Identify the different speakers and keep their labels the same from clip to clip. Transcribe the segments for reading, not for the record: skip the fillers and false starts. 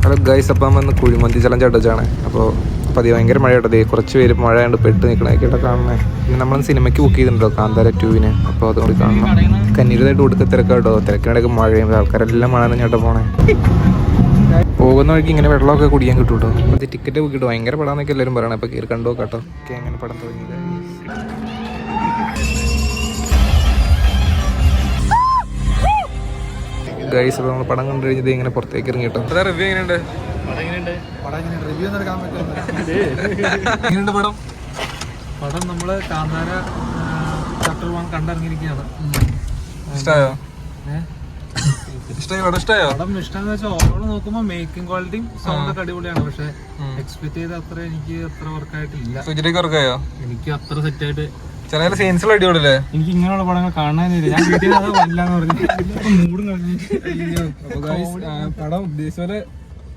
Speaker 1: Hello guys, അപ്പം വന്ന് kuzhimanthi challenge അടച്ചാണ്. അപ്പോൾ അത് ഭയങ്കര മഴയുണ്ടത്, കുറച്ച് പേര് മഴ കൊണ്ട് പെട്ട് നിൽക്കണൊക്കെയായിട്ട് കാണുന്നത്. പിന്നെ നമ്മൾ സിനിമയ്ക്ക് ബുക്ക് ചെയ്തിട്ടുണ്ടോ കാന്താര 2-ന്. അപ്പോൾ അതുകൊണ്ട് കാണണം. കന്നീരതായിട്ട് കൊടുക്ക തിരക്കാട്ടോ, തിരക്കിനിടയ്ക്ക് മഴയും ആൾക്കാരെല്ലാം മഴ നനഞ്ഞോട്ട് പോണേ. പോകുന്ന വഴിക്ക് ഇങ്ങനെ വെള്ളമൊക്കെ കുടിക്കാൻ കിട്ടും കേട്ടോ. അപ്പോൾ ടിക്കറ്റ് ബുക്ക് കിട്ടും. ഭയങ്കര പടമെന്നൊക്കെ എല്ലാവരും പറയണം. അപ്പോൾ കയറി കണ്ടോ കേട്ടോ. ഓക്കെ, അങ്ങനെ പടം തുടങ്ങി ഗൈസ്. അപ്പോൾ നമ്മൾ പടം കണ്ടു കഴിഞ്ഞത് ഇങ്ങനെ പുറത്തേക്ക് ഇറങ്ങി കേട്ടോ. അതാ റിവ്യൂ എങ്ങനെയുണ്ട്? എങ്ങനെയുണ്ട് പടം?
Speaker 2: പടം നമ്മള് കാന്താര ചാപ്റ്റർ 1 കണ്ടിറങ്ങിയിരിക്കുകയാണ്.
Speaker 1: ഇഷ്ടമായോ? ഇഷ്ടമായോ?
Speaker 2: പടം ഇഷ്ടമെന്ന് വെച്ചാൽ ഓവറോൾ നോക്കുമ്പോൾ മേക്കിംഗ് ക്വാളിറ്റിയും സൗണ്ട് ഒക്കെ അടിപൊളിയാണ്. പക്ഷെ എക്സ്പെക്ട് ചെയ്ത അത്ര എനിക്ക് അത്ര വർക്കായിട്ടില്ല.
Speaker 1: വർക്കായോ?
Speaker 2: എനിക്ക് അത്ര സെറ്റായിട്ട്
Speaker 1: ചില സീൻസുകൾ അടിപൊളിയല്ലേ?
Speaker 2: എനിക്ക് ഇങ്ങനെയുള്ള പടങ്ങൾ കാണാനില്ല. ഞാൻ വീട്ടിൽ വല്ലാന്ന് പറഞ്ഞു മൂടും
Speaker 1: പടം ഉദ്ദേശിച്ച പോലെ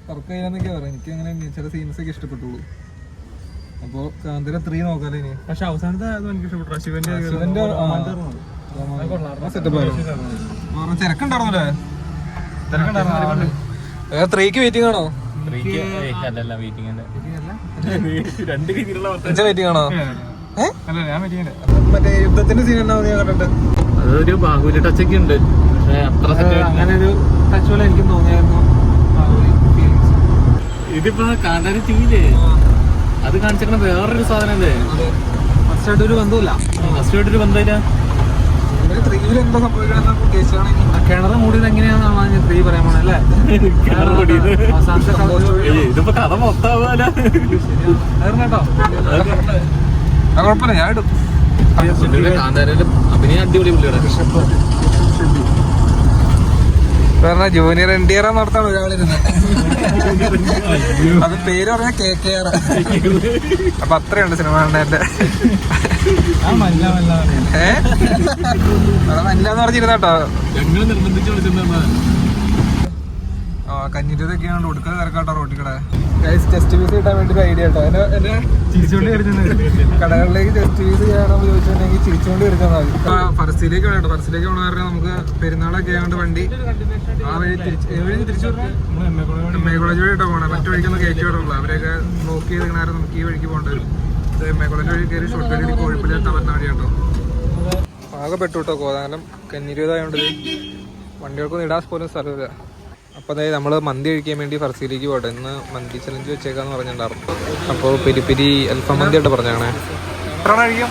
Speaker 1: വർക്ക് ചെയ്യാന്നൊക്കെ പറയാം. എനിക്ക് അങ്ങനെ ചില സീൻസ് ഒക്കെ ഇഷ്ടപ്പെട്ടുള്ളൂ. അപ്പൊ കാന്താര 3 നോക്കാല്ലേ ഇനി.
Speaker 2: പക്ഷെ അവസാനത്തെ എനിക്ക് ഇഷ്ടപ്പെട്ടു. ശിവന്റെ
Speaker 1: തിരക്കുണ്ടായിരുന്നല്ലേ? 3ക്ക് വെയിറ്റിംഗ് ആണോ? വെയിറ്റിംഗ് ആണോ? മറ്റേ യുദ്ധത്തിന്റെ സീൻ കണ്ടിട്ട്
Speaker 2: അതൊരു ബാഹുലി ടച്ച് ഒക്കെ ഉണ്ട്. പക്ഷെ അത്ര അങ്ങനെ ഒരു ടച്ച് പോലെ എനിക്ക് തോന്നിയായിരുന്നു. ഇതിപ്പോ കാന്താര 2-ല് അത് കാണിച്ചിരിക്കണ വേറൊരു സാധനല്ലേ. ഫസ്റ്റ് ഒരു ബന്ധമില്ല. കിണറ് മൂടിയത് എങ്ങനെയാണെന്നാണ് ഞാൻ 3 പറയാൻ പോണേ അല്ലേ? ഇതിപ്പോ കഥ മൊത്തമാവൂല കേട്ടോ.
Speaker 1: കുഴപ്പമില്ല, ഞാൻ ഇടും.
Speaker 2: കാന്താരയില് അഭിനയം അടിപൊളി പുള്ളിയുടെ.
Speaker 1: Junior NTR നടത്താണ് ഒരാളിരുന്നത്. അത് പേര് പറഞ്ഞാൽ KKR. അപ്പൊ അത്രയുണ്ട് സിനിമ കാണേന്റെ. മല്ലാന്ന് പറഞ്ഞിരുന്നാട്ടോ.
Speaker 2: ഞങ്ങള് നിർബന്ധിച്ച് വിളിച്ചിട്ടുണ്ടാ.
Speaker 1: കഞ്ഞിരതൊക്കെയാണ് കൊടുക്കുന്ന തിരക്കാട്ടോ റോട്ടിക്കടെ. ടെസ്റ്റ് ഫീസ് കിട്ടാൻ വേണ്ടി ഒരു ഐഡിയ കേട്ടോ. എന്നെ ചിരിച്ചുകൊണ്ട് കളിച്ചത് കടകളിലേക്ക് ടെസ്റ്റ് ഫീസ് ചെയ്യാണെന്ന് ചോദിച്ചിട്ടുണ്ടെങ്കിൽ ചിരിച്ചുകൊണ്ട് കളിച്ചാൽ മതി. ഫറസിലേക്ക് വേണം കേട്ടോ. ഫറസിലേക്ക് പോകണ കാരണം നമുക്ക് പെരുന്നാളൊക്കെ ആയതുകൊണ്ട് വണ്ടി ആ വഴി തിരിച്ചു എം.എ. കോളേജ് വഴി കേട്ടോ പോകണം. മറ്റു വഴിക്കൊന്നും കയറ്റി വിടുള്ളൂ. അവരെയൊക്കെ ബ്ലോക്ക് ചെയ്ത് കാരണം നമുക്ക് ഈ വഴിക്ക് പോകേണ്ടി വരും. എം.എ. കോളേജ് വഴി കയറി ഷോർട്ട് കട്ട് കോഴിപ്പള്ളി എത്താൻ പറ്റുന്ന വഴി കേട്ടോ. ആകെ പെട്ടു കേട്ടോ. കോതാനം കഞ്ഞിരുതായോണ്ട് വണ്ടികൾക്കൊന്നും ഇടാൻ പോലും സ്ഥലമില്ല. അപ്പോൾ അതായത് നമ്മൾ മന്തി കഴിക്കാൻ വേണ്ടി ഫർസിയിലേക്ക് പോട്ടെ. ഇന്ന് മന്തി ചലഞ്ച് വെച്ചേക്കാന്ന് പറഞ്ഞിട്ടുണ്ടായിരുന്നു. അപ്പോൾ പെരി അൽഫാം മന്തി ആയിട്ട് പറഞ്ഞാണേ. എത്ര കഴിക്കും?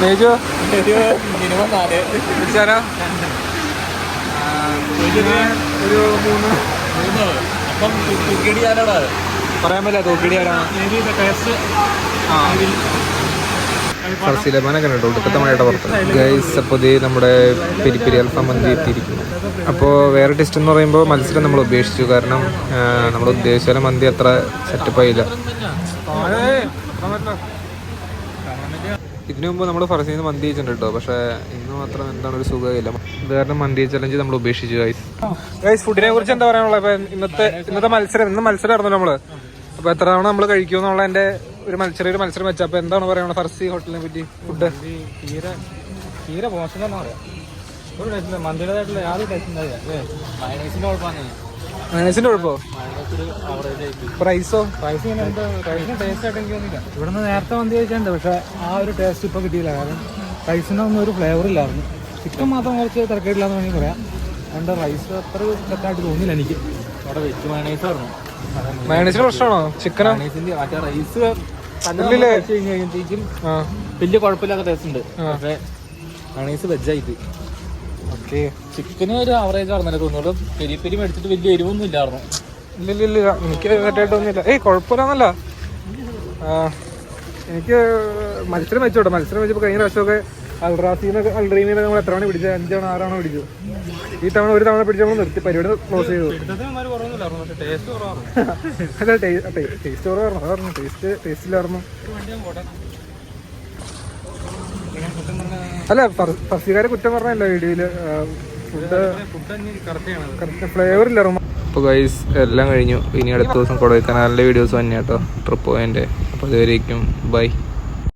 Speaker 1: മേജോ ഒരു 3 പറയാൻ പറ്റില്ല. തൂക്കിടി ആരാണ്? ഫർസിലമാനൊക്കെ കേട്ടോ. ഒടുക്കത്തെ മഴയുടെ പുറത്ത് ഗൈസ്. അപ്പോൾ ഇത് നമ്മുടെ പെരി അൽഫാം മന്തി എത്തിയിരിക്കുന്നു. അപ്പോൾ വേറെ ടെസ്റ്റ് എന്ന് പറയുമ്പോൾ മത്സരം നമ്മൾ ഉപേക്ഷിച്ചു. കാരണം നമ്മൾ ഉദ്ദേശിച്ച മന്തി അത്ര സെറ്റപ്പ് ആയില്ല. ഇതിനു മുമ്പ് നമ്മൾ ഫർസിൽ നിന്ന് മന്തി കഴിച്ചിട്ടുണ്ട് കേട്ടോ. പക്ഷേ ഇന്ന് മാത്രം എന്താണ് ഒരു സുഖമില്ല. ഇത് കാരണം മന്തി ചലഞ്ച് നമ്മൾ ഉപേക്ഷിച്ചു. ഗൈസ് ഫുഡിനെ കുറിച്ച് എന്താ പറയാനുള്ളത്? ഇപ്പം ഇന്നത്തെ മത്സരം ആയിരുന്നു നമ്മള്. അപ്പോൾ എത്ര തവണ നമ്മൾ കഴിക്കുമെന്നുള്ള എൻ്റെ ഒരു മത്സരം വെച്ചാൽ അപ്പോൾ എന്താണ് പറയുന്നത് ഫർസി ഹോട്ടലിനെ പറ്റി? ഫുഡ്
Speaker 2: തീരെ മോശം തന്നെ പറയാം. ഒരു ടേസ്റ്റ് മന്തിയുടേതായിട്ടുള്ള യാതൊരു ടേസ്റ്റ് ഉണ്ടായില്ല. മയണൈസിന്റെ കുഴപ്പമാണ്.
Speaker 1: മയണൈസിന്റെ കുഴപ്പമോ? പ്രൈസിന്
Speaker 2: ടേസ്റ്റ് ആയിട്ട് എനിക്ക് തോന്നിയില്ല. ഇവിടുന്ന് നേരത്തെ മന്തി കഴിച്ചിട്ടുണ്ട്. പക്ഷെ ആ ഒരു ടേസ്റ്റ് ഇപ്പോൾ കിട്ടിയില്ല. കാരണം റൈസിനൊന്നും ഒരു ഫ്ലേവർ ഇല്ലായിരുന്നു. ചിക്കൻ മാത്രം കുറച്ച് തിരക്കില്ലാന്ന് വേണമെങ്കിൽ പറയാം. അതുകൊണ്ട് റൈസ് അത്ര തെറ്റായിട്ട് തോന്നിയില്ല എനിക്ക്. അവിടെ വെച്ച് മയണൈസ് പറഞ്ഞു.
Speaker 1: മയണൈസിന്റെ പ്രശ്നമാണോ? ചിക്കനോ?
Speaker 2: മറ്റേ റൈസ് കഴിഞ്ഞപ്പോഴത്തേക്കും വലിയ കുഴപ്പമില്ലാത്ത ടേസ്റ്റ് ഉണ്ട്. പക്ഷേ മയണൈസ് വെജായിട്ട്.
Speaker 1: ഓക്കെ.
Speaker 2: ചിക്കന് ഒരു ആവറേജ് ആണെന്നല്ലേ തോന്നുള്ളൂ. പെരി മേടിച്ചിട്ട് വലിയ എരിവൊന്നും ഇല്ലായിരുന്നു.
Speaker 1: ഇല്ല എനിക്ക് തെറ്റായിട്ടൊന്നുമില്ല. കുഴപ്പമില്ലാന്നല്ല. എനിക്ക് മത്സരം വെച്ചപ്പോൾ കഴിഞ്ഞ പ്രാവശ്യമൊക്കെ അൽഡ്രീമിന്നൊക്കെ നമ്മൾ എത്ര തവണ പിടിച്ചത്? 5 തവണ 6 തവണ പിടിച്ചു. ഈ തവണ ഒരു തവണ പിടിച്ച് നമ്മൾ നിർത്തി പരിപാടി ക്ലോസ് ചെയ്തു. അല്ല ടേസ്റ്റ് കുറവായിരുന്നു. അതായിരുന്നു ടേസ്റ്റിലായിരുന്നു. അല്ല ഫർസിക്കാരെ കുറ്റം പറഞ്ഞല്ലോ വീഡിയോയില്. ഫുഡ് കറക്റ്റ് ഫ്ലേവർ ഇല്ലായിരുന്നു. അപ്പോൾ ഗൈസ് എല്ലാം കഴിഞ്ഞു. ഇനി അടുത്ത ദിവസം കൊടൈക്കനാലിൻ്റെ വീഡിയോസ് തന്നെ കേട്ടോ. ട്രിപ്പ് പോയതിൻ്റെ. അപ്പോൾ അതുവരേക്കും ബൈ.